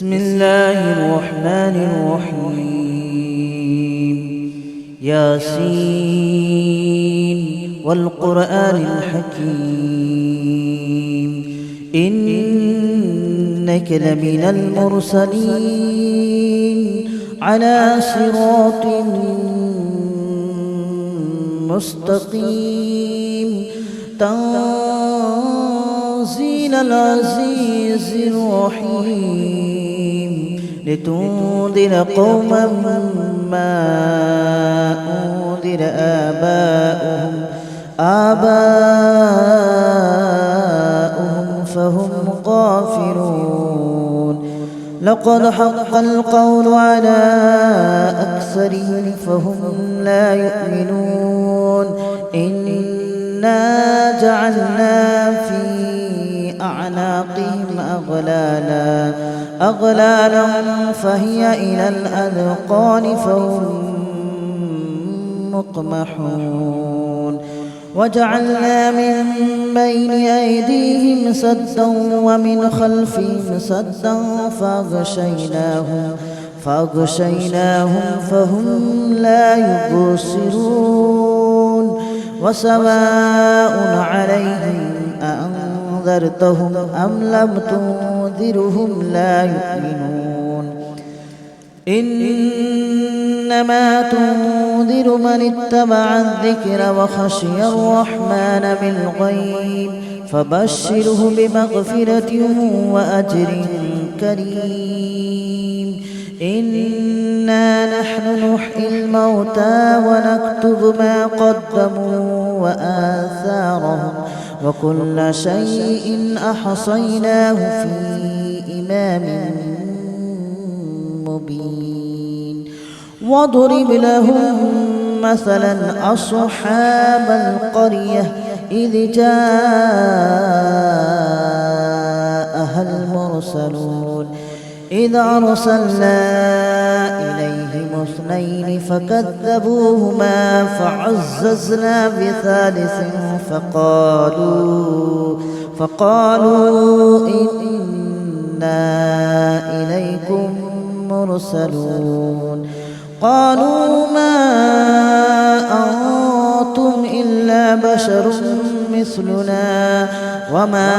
بسم الله الرحمن الرحيم ياسين والقرآن الحكيم إنك لمن المرسلين على صراط مستقيم تنزيل العزيز الرحيم لتنذر قوما ما أنذر آباؤهم فهم غافلون لقد حق القول على أكثرهم فهم لا يؤمنون إنا جعلنا في أعناقهم أغلالا فهي إلى الأذقان فهم مقمحون وجعلنا من بين أيديهم سدا ومن خلفهم سدا فأغشيناهم فهم لا يبصرون وسواء عليهم أأنذرتهم أم لم تنذرهم لا يؤمنون إنما تنذر من اتبع الذكر وخشي الرحمن بالغيب فبشره بمغفرة وأجر كريم إنا نحن نحيي الموتى ونكتب ما قدموا وآثارهم وكل شيء أحصيناه في إمام مبين واضرب لهم مثلا أصحاب القرية إذ جاءها المرسلون إذ أرسلنا إليهم اثنين فكذبوهما فعززنا بثالث فقالوا إنا إليكم مرسلون قالوا ما أنتم إلا بشر مثلنا وما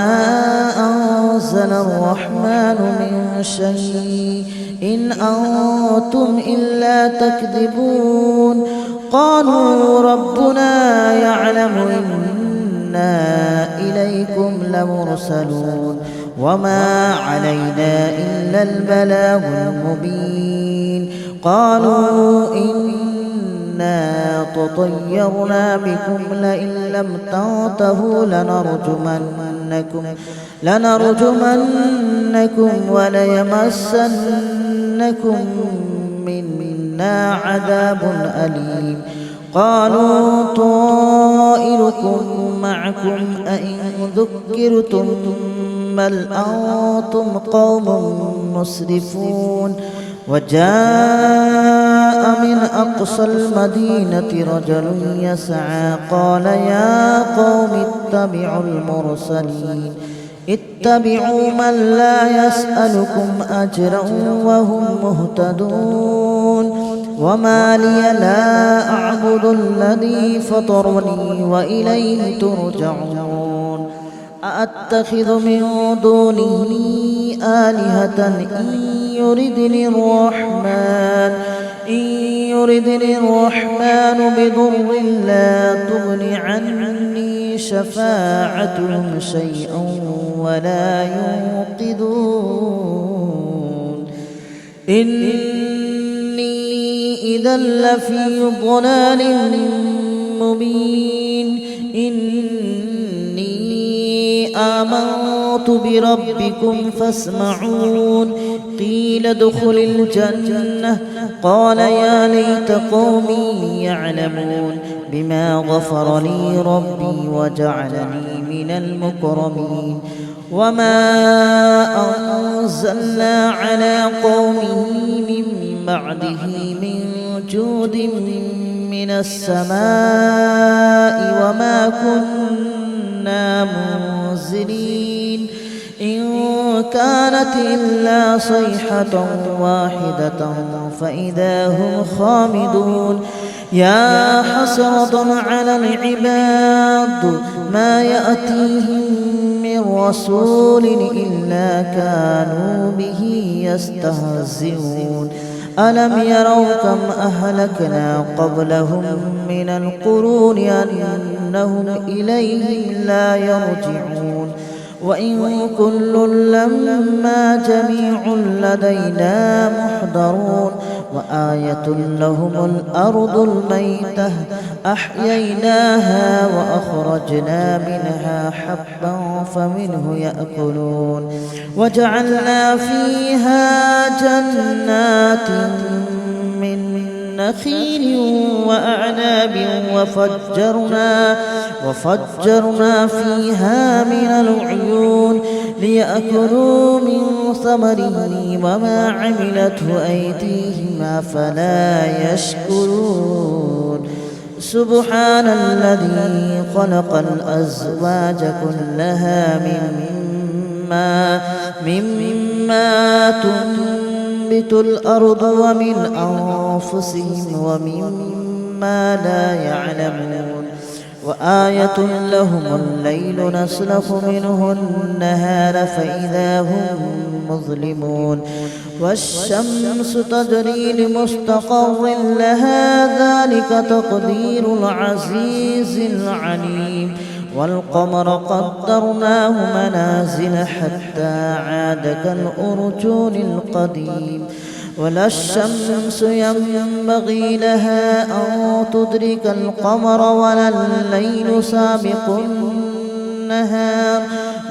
أنزل الرحمن من شيء إن أنتم إلا تكذبون قالوا ربنا يعلم إنا إليكم لمرسلون وما علينا إلا البلاغ المبين قالوا إنا تطيرنا بكم لئن لم تنتهوا لنرجمنكم وليمسنكم منا عذاب أليم قالوا طائركم معكم أئن ذكرتم بل أنتم قوم مسرفون وجاء من أقصى المدينة رجل يسعى قال يا قوم اتبعوا من لا يسألكم أجرا وهم مهتدون وما لي لا أعبد الذي فطرني وإليه ترجعون أأتخذ من دونه آلهة إن يردني الرحمن بضر لا تغن عني شفاعتهم شيئا ولا ينقذون إني إذا لفي ضلال مبين إني آمنت بربكم فاسمعون قيل ادخل الجنة قال يا ليت قومي يعلمون بما غفر لي ربي وجعلني من المكرمين وما أنزلنا على قومه من بعده من جود من السماء وما كنا منزلين إن كانت إلا صيحة واحدة فإذا هم خامدون يا حسرة على العباد ما يأتيهم من رسول إلا كانوا به يستهزئون ألم يروا كم أهلكنا قبلهم من القرون أنهم إليهم لا يرجعون وإن كل لما جميع لدينا محضرون وآية لهم الأرض الميتة أحييناها وأخرجنا منها حبا فمنه يأكلون وجعلنا فيها جنات من نخيل وأعناب وفجرنا فيها من العيون ليأكلوا من ثمره وما عملته أيديهم أفلا يشكرون سبحان الذي خلق الأزواج كلها مما تنبت الأرض ومن أنفسهم ومما لا يعلمون وآية لهم الليل نسلخ منه النهار فإذا هم مظلمون والشمس تجري لمستقر لها ذلك تقدير العزيز العليم والقمر قدرناه منازل حتى عاد كالأرجون القديم ولا الشمس ينبغي لها أن تدرك القمر ولا الليل سابق النهار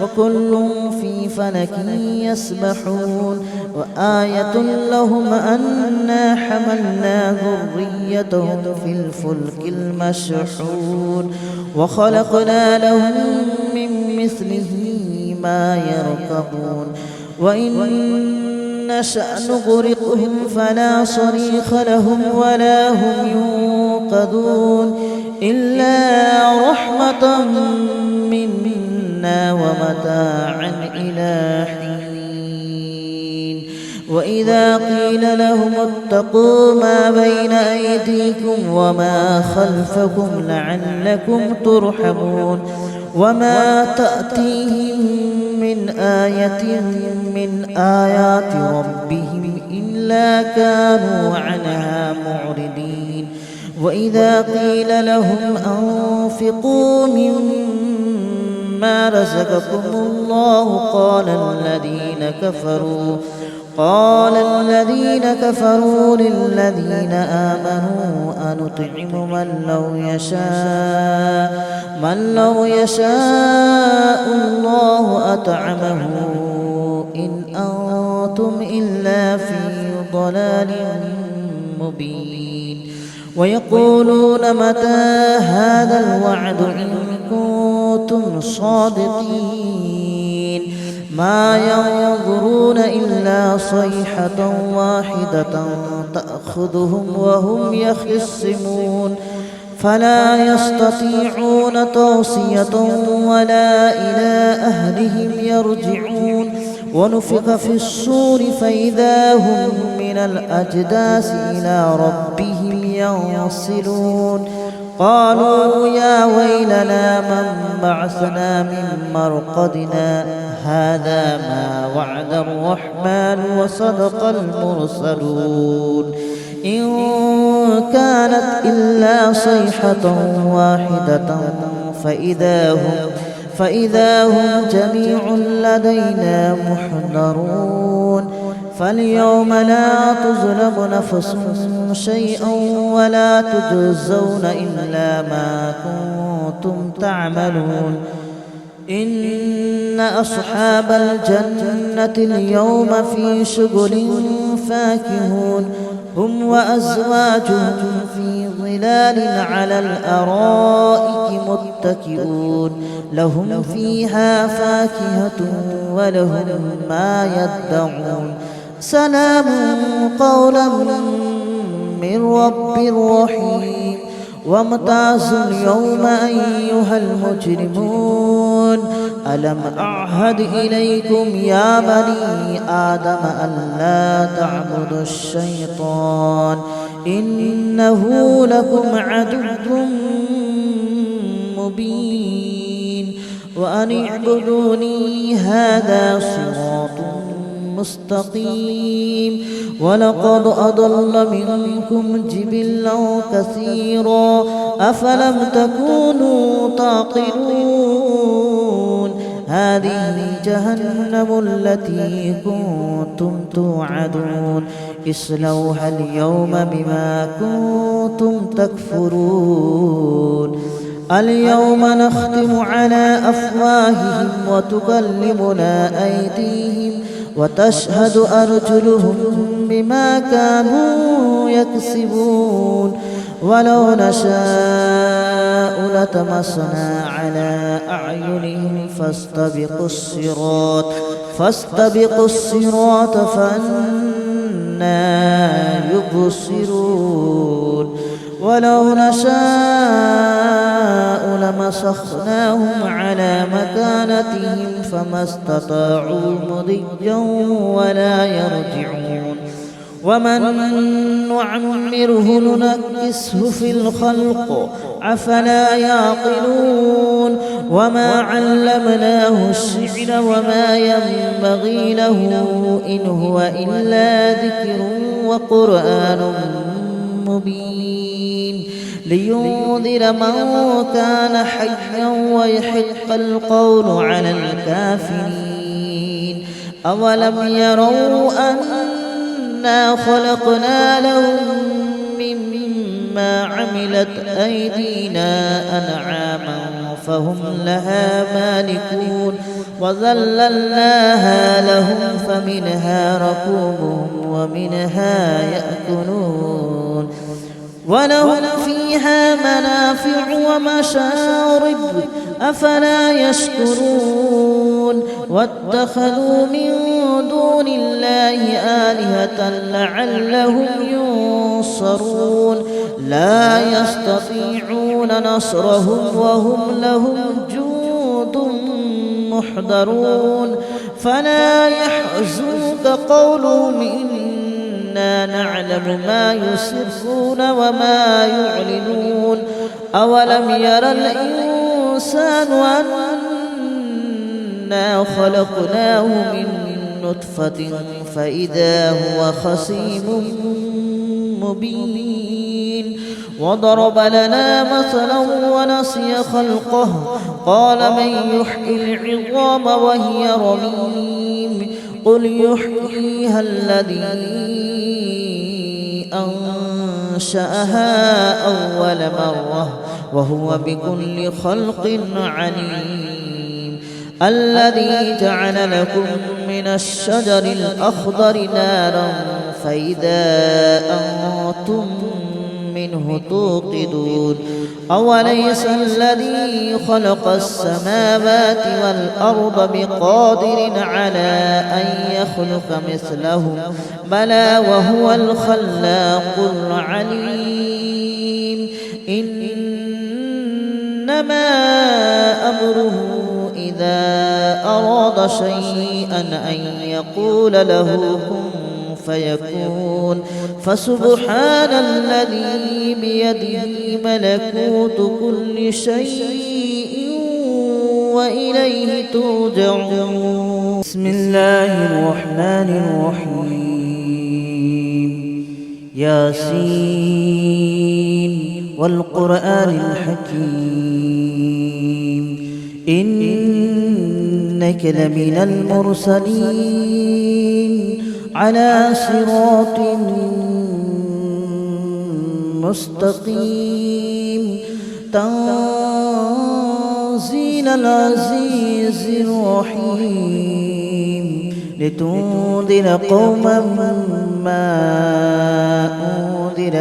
وكل في فلك يسبحون وآية لهم أنا حملنا ذريتهم في الفلك المشحون وخلقنا لهم من مثله ما يركبون وإن نشأ نغرقهم فلا صريخ لهم ولا هم ينقذون إلا رحمة منا ومتاعا إلى حين وإذا قيل لهم اتقوا ما بين أيديكم وما خلفكم لعلكم ترحمون وما تأتيهم من آية من آيات ربهم إلا كانوا عنها معرضين وإذا قيل لهم أنفقوا مما رزقكم الله قال الذين كفروا للذين آمنوا أنطعم من لو يشاء الله أطعمه إن أنتم إلا في ضلال مبين ويقولون متى هذا الوعد إن كنتم صادقين ما ينظرون إلا صيحة واحدة تأخذهم وهم يخصمون فلا يستطيعون توصية ولا إلى أهلهم يرجعون ونفخ في الصور فإذا هم من الأجداث إلى ربهم ينسلون قالوا يا ويلنا من بعثنا من مرقدنا هذا ما وعد الرحمن وصدق المرسلون إن كانت إلا صيحة واحدة فإذا هم جميع لدينا محضرون فاليوم لا تظلم نفس شيئا ولا تجزون إلا ما كنتم تعملون إن أصحاب الجنة اليوم في شغل فاكهون هم وأزواجهم في ظلال على الأرائك متكئون لهم فيها فاكهة ولهم ما يدعون سلام قولا من رب رحيم وامتازوا اليوم أيها المجرمون ألم أعهد إليكم يا بني آدم ألا تعبدوا الشيطان إنه لكم عدو مبين وأن اعبدوني هذا صراط مستقيم ولقد أضل منكم جبلا كثيرا أفلم تكونوا تعقلون هذه جهنم التي كنتم توعدون اصلوها اليوم بما كنتم تكفرون اليوم نختم على أفواههم وتكلمنا أيديهم وتشهد أرجلهم بما كانوا يكسبون ولو نشاء لطمسنا على أعينهم فاستبقوا الصراط فأنى يبصرون ولو نشاء لمسخناهم على مكانتهم فما استطاعوا مضيا ولا يرجعون ومن نعمره ننكسه في الخلق أفلا يعقلون وما علمناه الشعر وما ينبغي له إن هو إلا ذكر وقرآن مبين لينذر من كان حيا ويحق القول على الكافرين أولم يروا أنا خلقنا لهم مما عملت أيدينا أنعاما فهم لها مالكون وذللناها لهم فمنها ركوبهم ومنها يأكلون ولهم فيها منافع ومشارب أفلا يشكرون واتخذوا من دون الله آلهة لعلهم ينصرون لا يستطيعون نصرهم وهم لهم جند محضرون فلا يحزنك قولهم إنا نعلم ما يسرون وما يعلنون أولم ير الإنسان أنا خلقناه من نطفة فإذا هو خصيم مبين وضرب لنا مثلا ونسي خلقه قال من يحيي العظام وهي رميم قل يحييها الذي أنشأها أول مرة وهو بكل خلق عليم الذي جعل لكم من الشجر الأخضر نارا فإذا أنتم منه توقدون أوليس الذي خلق السماوات والأرض بقادر على أن يخلق مثلهم بلى وهو الخلاق العليم إنما أمره إذا أراد شيئا أن يقول له كن فيكون فسبحان الذي بيده ملكوت كل شيء وإليه ترجعون بسم الله الرحمن الرحيم ياسين والقرآن الحكيم إنك لمن المرسلين على صراط مستقيم تنزيل العزيز الرحيم لتنذر قوما ما أنذر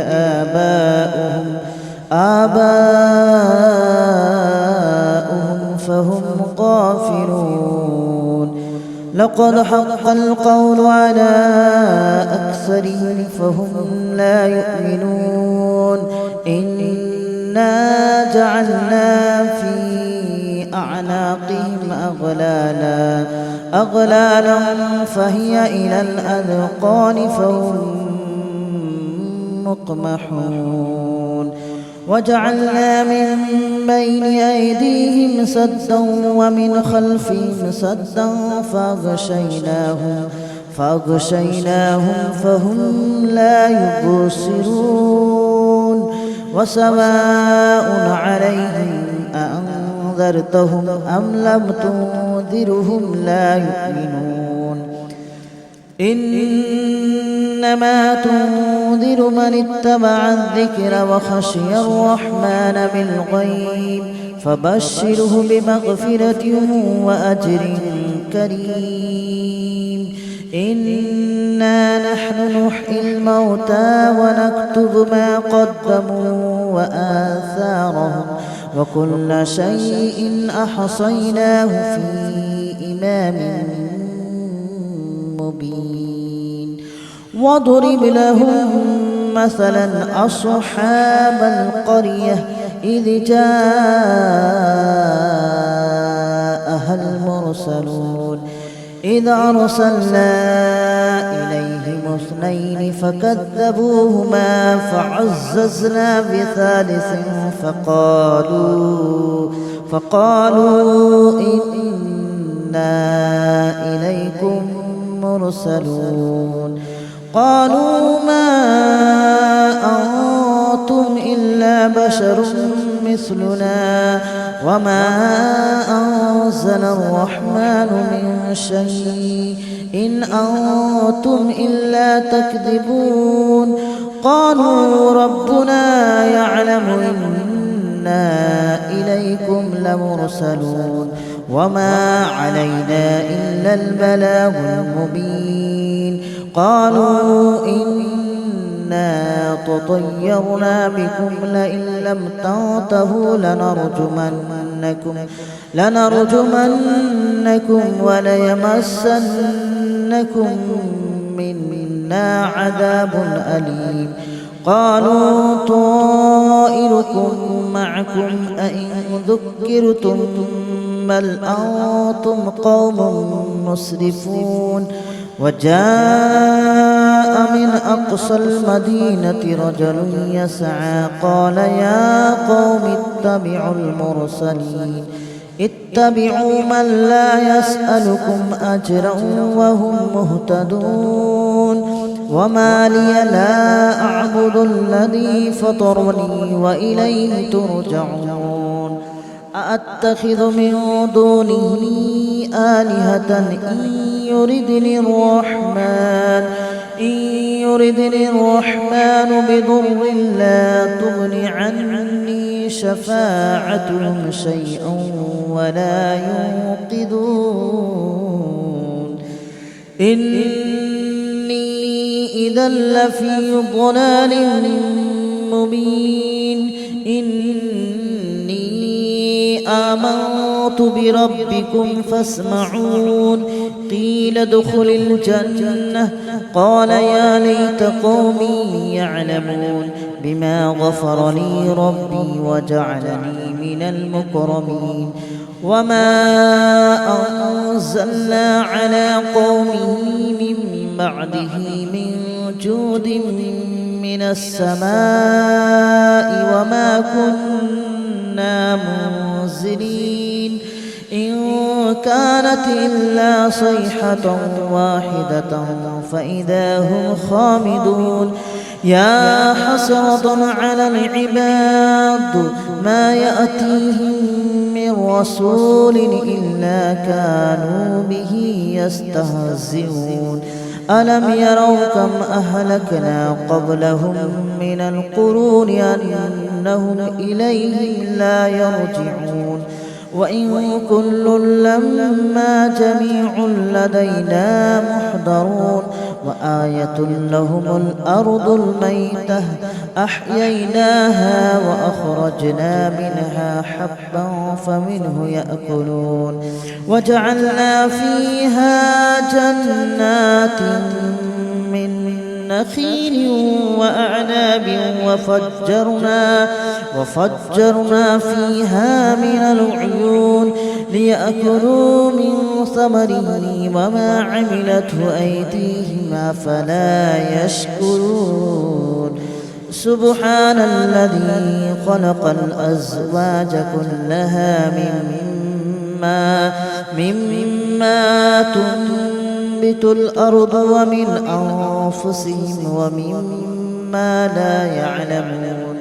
آباؤهم فهم غافلون لقد حق القول على أكثرهم فهم لا يؤمنون إنا جعلنا في أعناقهم أغلالا فهي إلى الأذقان فهم مقمحون وجعلنا من بين أيديهم سدا ومن خلفهم سدا فأغشيناهم فهم لا يبصرون وسواء عليهم أأنذرتهم أم لم تنذرهم لا يؤمنون إنما تنذر من اتبع الذكر وخشي الرحمن بالغيب فبشره بمغفرة وأجر كريم إنا نحن نحيي الموتى ونكتب ما قدموا وآثارهم وكل شيء أحصيناه في إمام مبين واضرب لهم مثلا أصحاب القرية إذ جاءها المرسلون إذ أرسلنا إليهم اثنين فكذبوهما فعززنا بثالث فقالوا إنا إليكم مرسلون قالوا ما أنتم إلا بشر مثلنا وما أنزل الرحمن من شيء إن أنتم إلا تكذبون قالوا ربنا يعلم إنا إليكم لمرسلون وما علينا إلا البلاغ المبين قالوا إنا تطيرنا بكم لئن لم تنتهوا لنرجمنكم وليمسنكم منا عذاب أليم قالوا طائركم معكم أئن ذكرتم بل أنتم قوم مسرفون وجاء من أقصى المدينة رجل يسعى قال يا قوم اتبعوا من لا يسألكم أجرا وهم مهتدون وما لي لا أعبد الذي فطرني وإليه ترجعون أأتخذ من دونه آلهة إن يردني الرحمن بضر لا تغن عني شفاعتهم شيئا ولا ينقذون إني إذا لفي ضلال مبين آمنت بربكم فاسمعون قيل ادخل الجنة قال يا ليت قومي يعلمون بما غفر لي ربي وجعلني من المكرمين وما أنزلنا على قومه من بعده من جود من السماء وما كنا منزلين إن كانت إلا صيحة واحدة فإذا هم خامدون يا حسرة على العباد ما يأتيهم من رسول إلا كانوا به يستهزئون ألم يروا كم أهلكنا قبلهم من القرون أنهم إليهم لا يرجعون وإن كل لما جميع لدينا محضرون وآية لهم الأرض الميتة أحييناها وأخرجنا منها حبا فمنه يأكلون وجعلنا فيها جنات من نخيل وأعناب وفجرنا فيها من العيون ليأكلوا من ثمره وما عملته أيديهم أفلا يشكرون سبحان الذي خلق الأزواج كلها مما تنبت الأرض ومن أنفسهم ومما لا يعلمون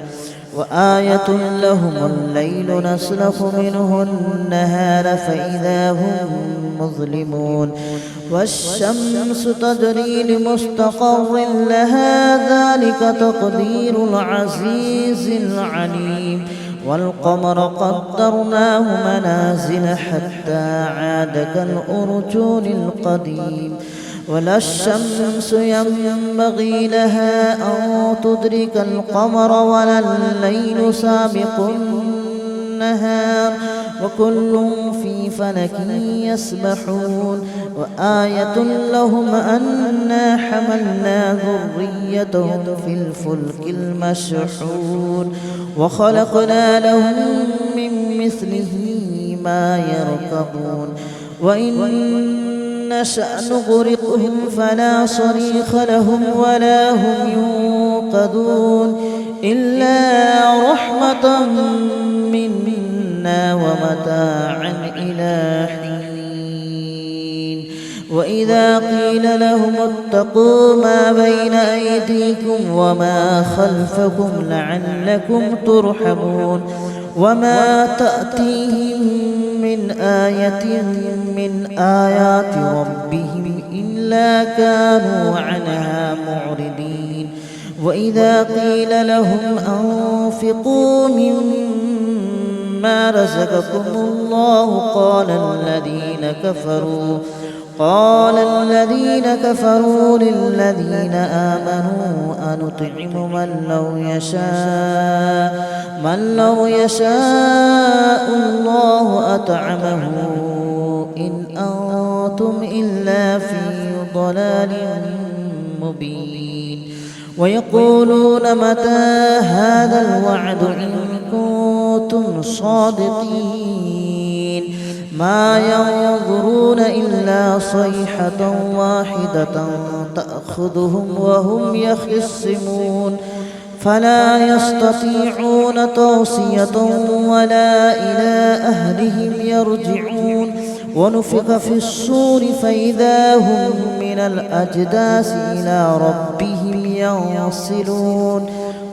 وآية لهم الليل نسلخ منه النهار فإذا هم مظلمون والشمس تجري لمستقر لها ذلك تقدير العزيز العليم والقمر قدرناه منازل حتى عاد كالأرجون القديم ولا الشمس ينبغي لها أن تدرك القمر ولا الليل سابق النهار وكل في فلك يسبحون وآية لهم أنا حملنا ذريتهم في الفلك المشحون وخلقنا لهم من مثله ما يركبون وإن نشأ نغرقهم فلا صريخ لهم ولا هم ينقذون إلا رحمة منا ومتاعا إلى حين وإذا قيل لهم اتقوا ما بين أيديكم وما خلفكم لعلكم ترحمون وما تأتيهم من آية من آيات ربهم إلا كانوا عنها معرضين وإذا قيل لهم أنفقوا مما رزقكم الله قال الذين كفروا للذين آمنوا أنطعم من لو يشاء الله أطعمه إن أنتم إلا في ضلال مبين ويقولون متى هذا الوعد إن كنتم صادقين ما ينظرون إلا صيحة واحدة تأخذهم وهم يخصمون فلا يستطيعون توصية ولا إلى أهلهم يرجعون ونفخ في الصور فإذا هم من الأجداث إلى ربهم ينصلون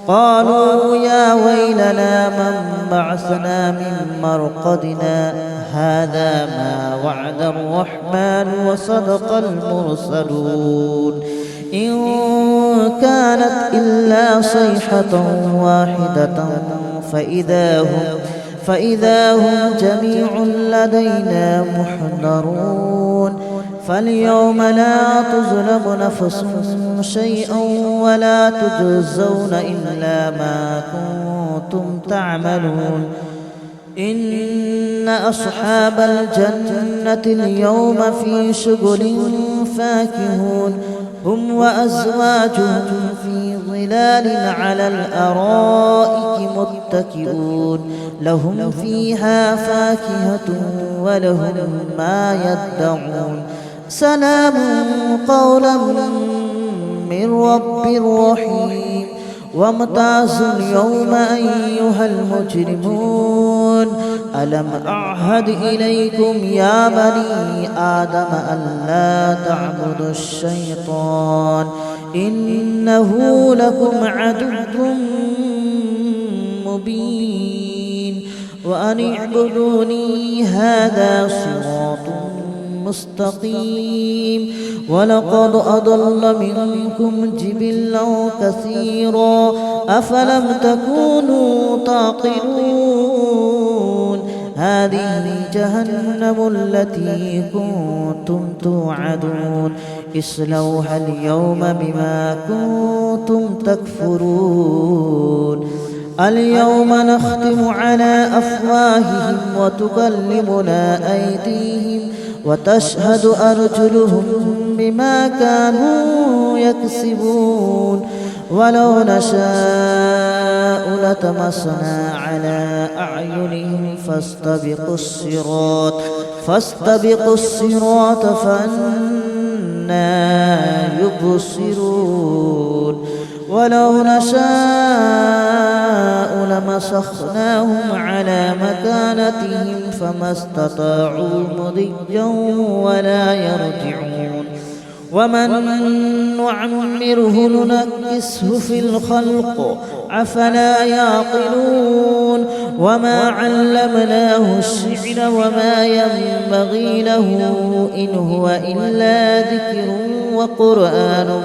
قالوا يا ويلنا من بعثنا من مرقدنا هذا ما وعد الرحمن وصدق المرسلون إن كانت إلا صيحة واحدة فإذا هم جميع لدينا محضرون فاليوم لا تظلم نفس شيئا ولا تجزون إلا ما كنتم تعملون إن أصحاب الجنة اليوم في شغل فاكهون هم وأزواجهم في ظلال على الأرائك متكئون لهم فيها فاكهة ولهم ما يدعون سلام قولا من رب رحيم وامتازوا اليوم أيها المجرمون ألم أعهد إليكم يا بني آدم ألا تعبدوا الشيطان إنه لكم عدو مبين وأن اعبدوني هذا صراط مستقيم ولقد أضل منكم جبلا كثيرا أفلم تكونوا تعقلون هذه جهنم التي كنتم توعدون اصلوها اليوم بما كنتم تكفرون اليوم نختم على أفواههم وتكلمنا أيديهم وتشهد أرجلهم بما كانوا يكسبون ولو نشاء لطمسنا على أعينهم فاستبقوا الصراط فأنى يبصرون ولو نشاء لمسخناهم على مكانتهم فما استطاعوا مضيا ولا يرجعون ومن نعمره ننكسه في الخلق أفلا يعقلون وما علمناه الشعر وما ينبغي له إن هو إلا ذكر وقرآن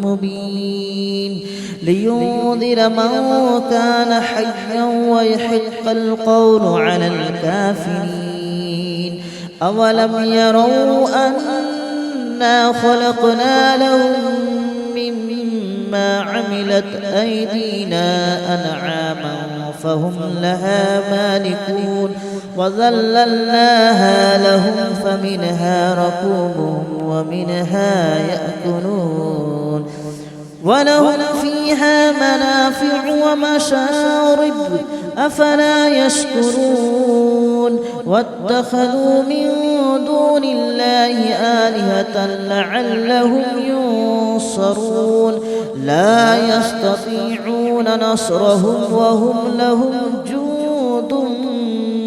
مبين لينذر من كان حيا ويحق القول على الكافرين أولم يروا أنا خلقنا لهم مما عملت أيدينا أنعاما فهم لها مالكون وذللناها لهم فمنها ركوبهم ومنها يأكلون ولهم فيها منافع ومشارب أفلا يشكرون واتخذوا من دون الله آلهة لعلهم ينصرون لا يستطيعون نصرهم وهم لهم جند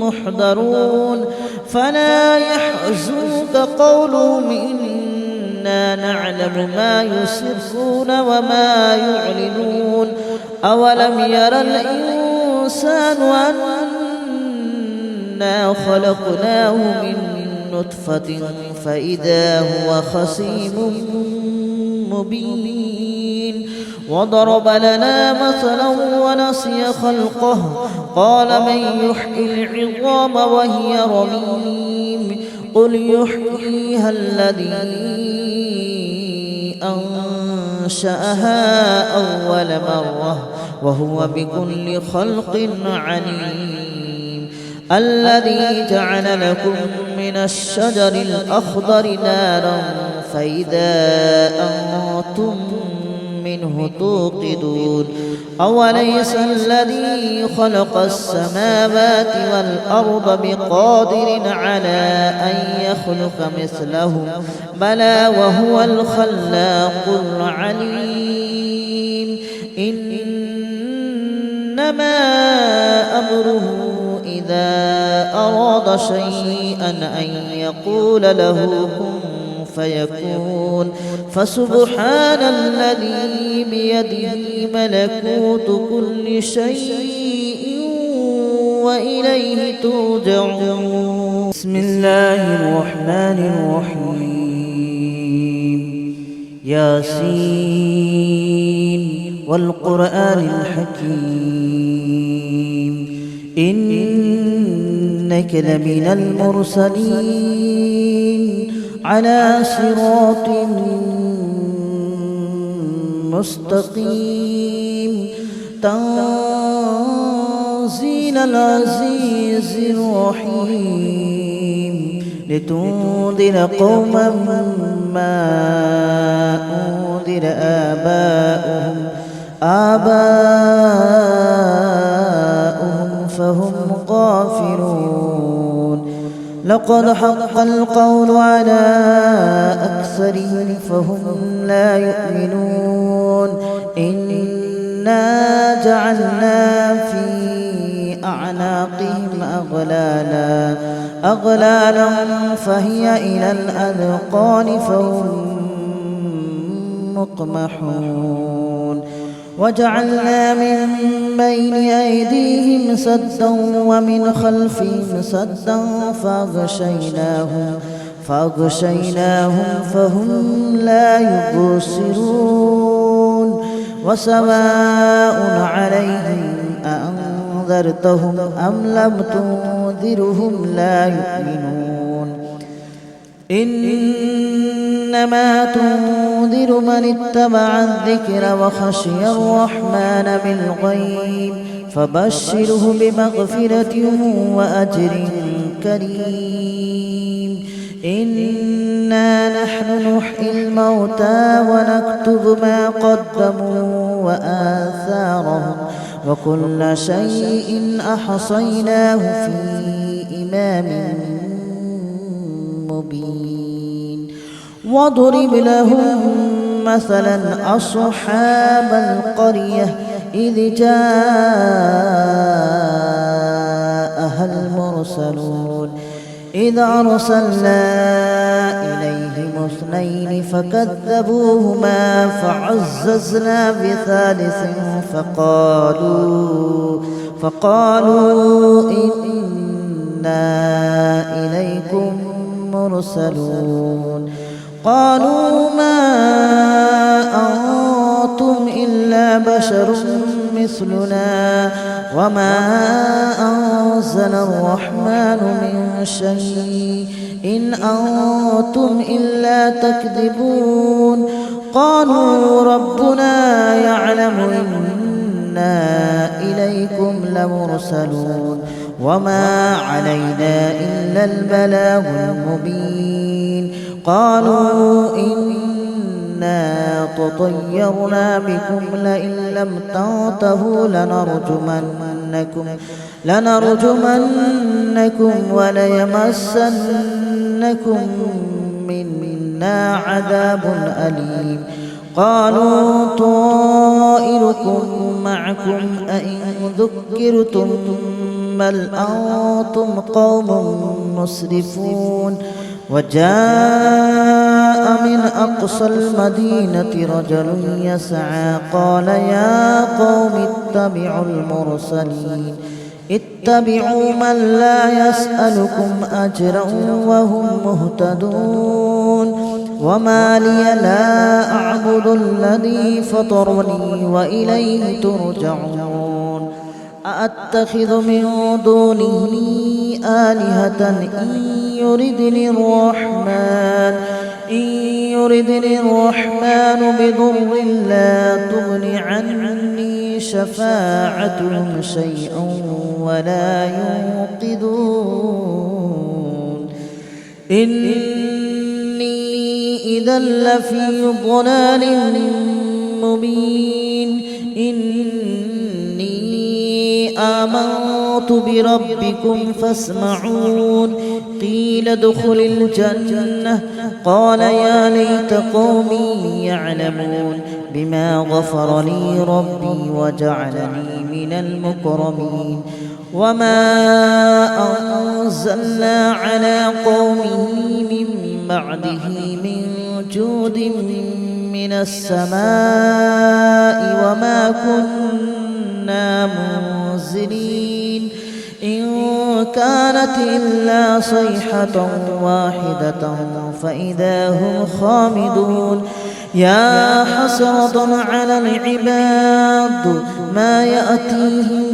محضرون فلا يحزنك قولهم إنا نعلم ما يسرون وما يعلنون أولم ير الإنسان أنا خلقناه من نطفة فإذا هو خصيم مبين وضرب لنا مثلا ونسي خلقه قال من يحيي العظام وهي رميم قل يحييها الذي أنشأها أول مرة وهو بكل خلق عليم الذي جعل لكم من الشجر الأخضر نارا فإذا أنتم منه توقدون أوليس الذي خلق السماوات والأرض بقادر على أن يخلق مثلهم بلى وهو الخلاق العليم إنما أمره إذا أراد شيئا أن يقول له كن فيكون فسبحان الذي بيده ملكوت كل شيء وإليه ترجعون بسم الله الرحمن الرحيم ياسين والقرآن الحكيم إنك لمن المرسلين على صراط مستقيم تنزيل العزيز الرحيم لتنذر قوما ما أنذر آباؤهم فهم غافلون لقد حق القول على أكثرهم فهم لا يؤمنون إنا جعلنا في أعناقهم أغلالا فهي إلى الأذقان فهم مقمحون وجعلنا من بين أيديهم سدا ومن خلفهم سدا فأغشيناهم فهم لا يبصرون وسواء عليهم أأنذرتهم أم لم تنذرهم لا يؤمنون إنما تنذر من اتبع الذكر وخشي الرحمن بالغيب فبشره بمغفرة وأجر كريم إنا نحن نحيي الموتى ونكتب ما قدموا وآثارهم وكل شيء أحصيناه في إمام مبين واضرب لهم مثلا أصحاب القرية إذ جاءها المرسلون إذ أرسلنا إليهم اثنين فكذبوهما فعززنا بثالث فقالوا إنا إليكم مرسلون قالوا ما أنتم إلا بشر مثلنا وما أنزل الرحمن من شيء إن أنتم إلا تكذبون قالوا ربنا يعلم إنا إليكم لمرسلون وما علينا إلا البلاغ المبين قالوا إنا تطيرنا بكم لئن لم تنتهوا لنرجمنكم وليمسنكم منا عذاب أليم قالوا طائركم معكم أئن ذكرتم بل أنتم قوم مسرفون وجاء من أقصى المدينة رجل يسعى قال يا قوم اتبعوا من لا يسألكم أجرا وهم مهتدون وما لي لا أعبد الذي فطرني وإليه ترجعون أأتخذ من دونه آلهة إن يردني الرحمن بضر لا تغن عني شفاعتهم شيئا ولا ينقذون إني إذا لفي ضلال مبين إني آمنت بربكم فاسمعون قيل ادخل الجنة قال يا ليت قومي يعلمون بما غفر لي ربي وجعلني من المكرمين وما أنزلنا على قومه من بعده من جود من السماء وما كنا منزلين إن كانت إلا صيحة واحدة فإذا هم خامدون يا حسرة على العباد ما يأتيهم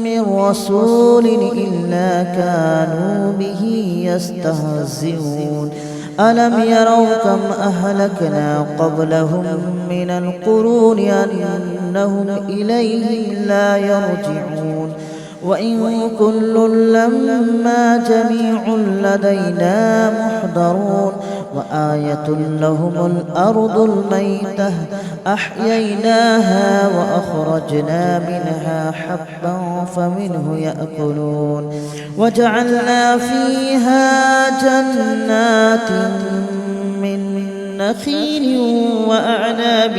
من رسول إلا كانوا به يستهزئون ألم يروا كم أهلكنا قبلهم من القرون أنهم إليهم لا يرجعون وإن كل لما جميع لدينا محضرون وآية لهم الأرض الميتة أحييناها وأخرجنا منها حبا فمنه يأكلون وجعلنا فيها جنات من نخيل وأعناب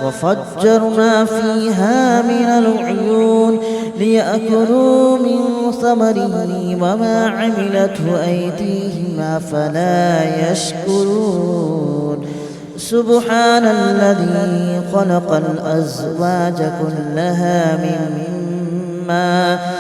وفجرنا فيها من العيون ليأكلوا من ثمره وما عملته أيديهم أفلا يشكرون سبحان الذي خلق الأزواج كلها مما